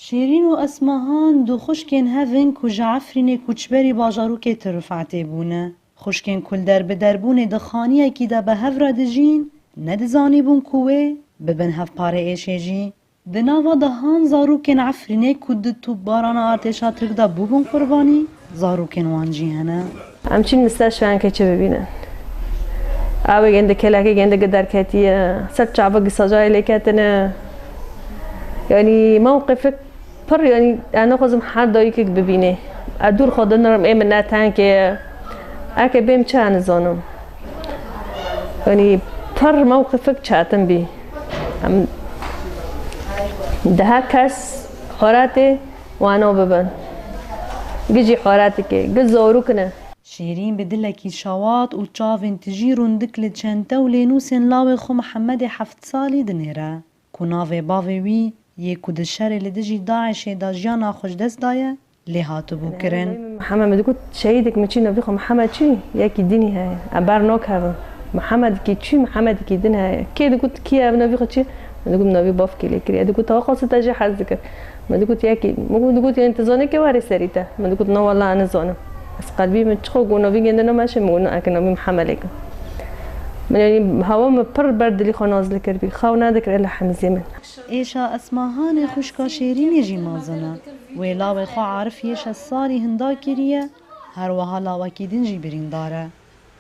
شیرین و اسمهان دو خوشکن هفن که جعفرین کوچبری باجارو که ترفعته بونه. خوشکن کل در بدربون دخانیه که ده به هفره دجین ندزانی بون کوه ببن هف پاره ایشه جی. دناوا دهان زاروکن عفرینه کد تو باران آرتشا ترک ده بون قربانی زاروکن وانجی هنه. همچین مستشفیان که چه ببینن. آب گنده کلاکی گنده قدر کتیه سر چابق سجای لکتنه. یعنی موقفك پر یعنی انا خودم هر دایی که ببینه ادور خود نرم ام نتن که اگه بیم چه انزانم یعنی پر موقفك چاتم بی هم ده کس خاراته و انا ببن گیجی خاراته که گزارو کنه شیرین بدلکی شوات و چاوین تجی رندک لچنته و لینوسین لاوی خو محمد 7 سالی دنیره کناوی باوی وی یک کد شر لدجی داعش دا جانا خوش دست دایه لهاتو بو کرن محمد میگه شهیدک میچی نبی خو محمد چی یکی دینی های ابر نکردم محمد کی چی محمد کی دین های کی دگوت کی نبی خو چی میگم نبی باف کی لکری دگوت تا خاص تاجی حز ذکر میگه یکی میگم دگوت انتظاری که واری سریته میگه نه والله انا زانم از قلبی من چخو گو نبی گنده نماشه میگم اگه نبی محمد لکن من يعني هوا مبر برد اللي خناز لكربي خاو نادكر إلا حمزة من إيشا اسمهان خوشكا شيرين يجي مازنا ويلاوي خو عارف يشا الصاري هندا كريه هر وهالا وكيدن جي برين داره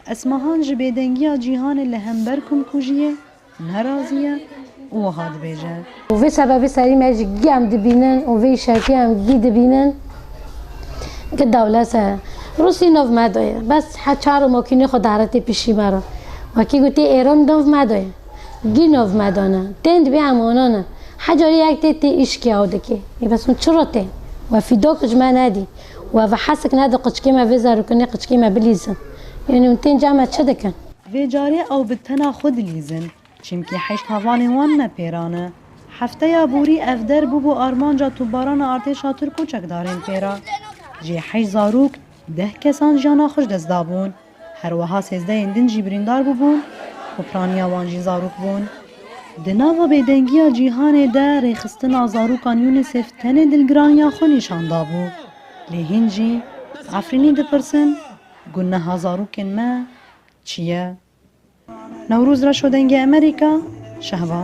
اسمهان جبيدنگيا جيهان اللي همبركم كوجيه نرازيه وهاد بيجه وفي سبب سري ماجي جام دبينن وفي شركي هم جي دبينن كدولة سا روسي نوف ما دايه بس حچارو ماكينه خود دارته پیشی مرا وکی گویی ایران نوف مدای، گی نوف مدانه، تند بی امانانه، حجاری یک تی ایش کی آوده کی، بس اون چرا تی؟ و فیدا کج من ندی، و حسک ند قچکی ما وزارو کنی قچکی ما بلیزن، یعنی اون تین جامعه چه دکن؟ ویجاری او بتنا خود لیزن، چیمکی حیش هوانی وان نپیرانه، هفته یا بوری افدر بو آرمانجا تو باران آرتش ترکو چک دارین پیرا، جی حیش زاروک 10 کسان جانا خوش دست دابون. هر وها 13 اندن جبریندار بون و پرانیا وانجی زاروک بون. دناوا بیدنگیا جیهان ده ریخستنا زاروکان یونیسف تن دلگرانیا خو نشان دابو. لهنجی عفرینی دپرسن گنه ها زاروکن ما چیه؟ نوروز را شدنگ امریکا شهبا